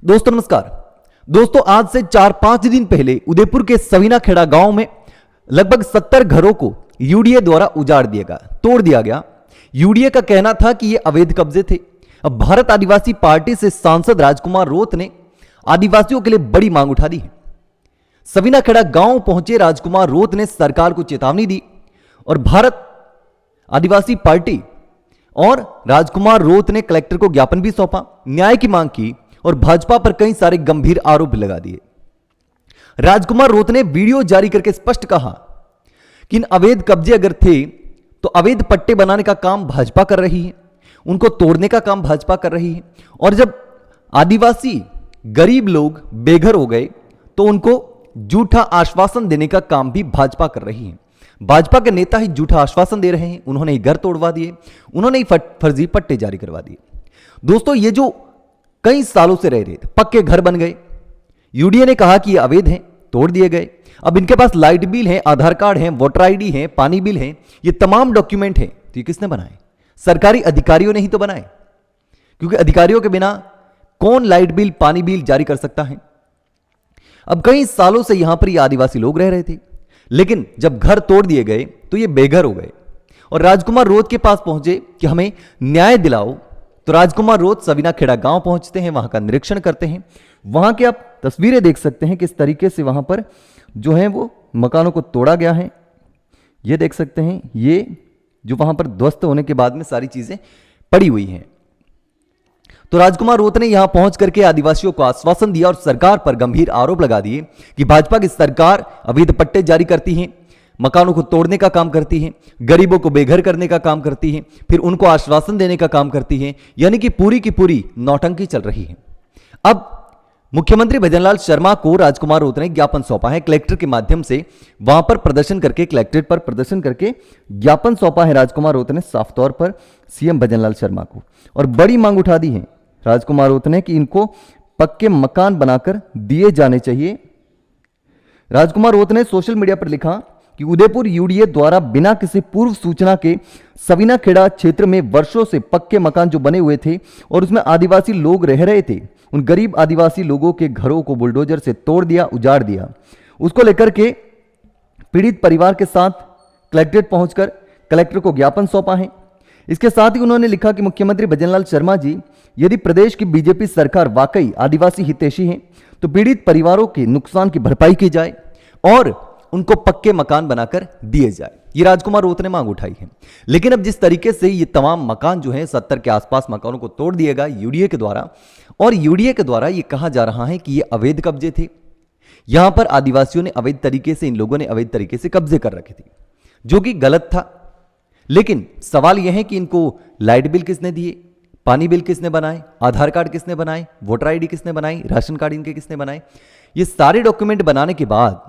दोस्तों नमस्कार। दोस्तों आज से 4-5 दिन पहले उदयपुर के सवीना खेड़ा गांव में लगभग 70 घरों को यूडीए द्वारा उजाड़ दिया गया, तोड़ दिया गया। यूडीए का कहना था कि ये अवैध कब्जे थे। अब भारत आदिवासी पार्टी से सांसद राजकुमार रोत ने आदिवासियों के लिए बड़ी मांग उठा दी है। सवीना खेड़ा गांव पहुंचे राजकुमार रोत ने सरकार को चेतावनी दी और भारत आदिवासी पार्टी और राजकुमार रोत ने कलेक्टर को ज्ञापन भी सौंपा, न्याय की मांग की और भाजपा पर कई सारे गंभीर आरोप लगा दिए। राजकुमार रोत ने वीडियो जारी करके स्पष्ट कहा कि इन अवैध कब्जे अगर थे तो अवैध पट्टे बनाने का काम भाजपा कर रही है, उनको तोड़ने का काम भाजपा कर रही है। और जब आदिवासी गरीब लोग बेघर हो गए तो उनको झूठा आश्वासन देने का काम भी भाजपा कर रही है। भाजपा के नेता ही झूठा आश्वासन दे रहे हैं, उन्होंने ही घर तोड़वा दिए, उन्होंने ही फर्जी पट्टे जारी करवा दिए। दोस्तों ये जो कई सालों से रह रहे थे, पक्के घर बन गए, यूडीए ने कहा कि ये अवैध हैं, तोड़ दिए गए। अब इनके पास लाइट बिल है, आधार कार्ड है, वोटर आईडी है, पानी बिल है, ये तमाम डॉक्यूमेंट है। तो ये किसने बनाए? सरकारी अधिकारियों ने ही तो बनाए, क्योंकि अधिकारियों के बिना कौन लाइट बिल पानी बिल जारी कर सकता है। अब कई सालों से यहां पर ये आदिवासी लोग रह रहे थे, लेकिन जब घर तोड़ दिए गए तो ये बेघर हो गए और राजकुमार रोत के पास पहुंचे कि हमें न्याय दिलाओ। तो राजकुमार रोत सवीना खेड़ा गांव पहुंचते हैं, वहां का निरीक्षण करते हैं। वहां की आप तस्वीरें देख सकते हैं किस तरीके से वहां पर जो है वो मकानों को तोड़ा गया है। ये देख सकते हैं, ये जो वहां पर ध्वस्त होने के बाद में सारी चीजें पड़ी हुई हैं। तो राजकुमार रोत ने यहां पहुंच करके आदिवासियों को आश्वासन दिया और सरकार पर गंभीर आरोप लगा दिए कि भाजपा की सरकार अवैध पट्टे जारी करती है, मकानों को तोड़ने का काम करती है, गरीबों को बेघर करने का काम करती है, फिर उनको आश्वासन देने का काम करती है, यानी कि पूरी की पूरी नौटंकी चल रही है। अब मुख्यमंत्री भजनलाल शर्मा को राजकुमार रोत ने ज्ञापन सौंपा है, कलेक्टर के माध्यम से वहां पर प्रदर्शन करके, कलेक्ट्रेट पर प्रदर्शन करके ज्ञापन सौंपा है राजकुमार रोत ने साफ तौर पर सीएम भजनलाल शर्मा को, और बड़ी मांग उठा दी है राजकुमार रोत ने कि इनको पक्के मकान बनाकर दिए जाने चाहिए। राजकुमार रोत ने सोशल मीडिया पर लिखा कि उदयपुर यूडीए द्वारा बिना किसी पूर्व सूचना के सवीना खेड़ा क्षेत्र में वर्षों से पक्के मकान जो बने हुए थे और उसमें आदिवासी लोग रह रहे थे, उन गरीब आदिवासी लोगों के घरों को बुलडोजर से तोड़ दिया, उजाड़ दिया। उसको लेकर के पीड़ित परिवार के साथ कलेक्ट्रेट पहुंचकर कलेक्टर को ज्ञापन सौंपा है। इसके साथ ही उन्होंने लिखा कि मुख्यमंत्री भजनलाल शर्मा जी, यदि प्रदेश की बीजेपी सरकार वाकई आदिवासी हितैषी है तो पीड़ित परिवारों के नुकसान की भरपाई की जाए और उनको पक्के मकान बनाकर दिए जाए। ये राजकुमार रोत ने मांग उठाई है। लेकिन अब जिस तरीके से ये तमाम मकान जो है 70 के आसपास मकानों को तोड़ दिएगा यूडीए के द्वारा, और यूडीए के द्वारा ये कहा जा रहा है कि ये अवैध कब्जे थे, यहां पर आदिवासियों ने अवैध तरीके से, इन लोगों ने अवैध तरीके से कब्जे कर रखे थे, जो कि गलत था। लेकिन सवाल यह है कि इनको लाइट बिल किसने दिए, पानी बिल किसने बनाए, आधार कार्ड किसने बनाए, वोटर आईडी किसने बनाई, राशन कार्ड इनके किसने बनाए। ये सारे डॉक्यूमेंट बनाने के बाद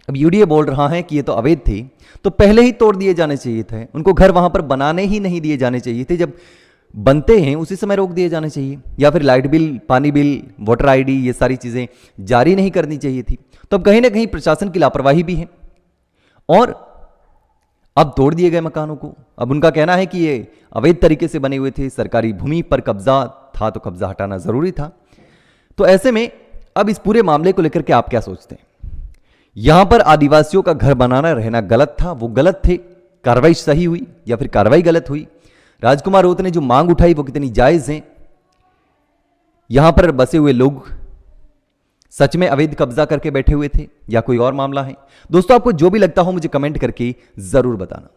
अब यूडीए बोल रहा है कि ये तो अवैध थे, तो पहले ही तोड़ दिए जाने चाहिए थे, उनको घर वहां पर बनाने ही नहीं दिए जाने चाहिए थे, जब बनते हैं उसी समय रोक दिए जाने चाहिए, या फिर लाइट बिल, पानी बिल, वोटर आईडी ये सारी चीजें जारी नहीं करनी चाहिए थी। तो अब कहीं ना कहीं प्रशासन की लापरवाही भी है और अब तोड़ दिए गए मकानों को। अब उनका कहना है कि ये अवैध तरीके से बने हुए थे, सरकारी भूमि पर कब्जा था तो कब्जा हटाना जरूरी था। तो ऐसे में अब इस पूरे मामले को लेकर के आप क्या सोचते हैं? यहां पर आदिवासियों का घर बनाना रहना गलत था, वो गलत थे, कार्रवाई सही हुई या फिर कार्रवाई गलत हुई? राजकुमार रोत ने जो मांग उठाई वो कितनी जायज है? यहां पर बसे हुए लोग सच में अवैध कब्जा करके बैठे हुए थे या कोई और मामला है? दोस्तों आपको जो भी लगता हो मुझे कमेंट करके जरूर बताना।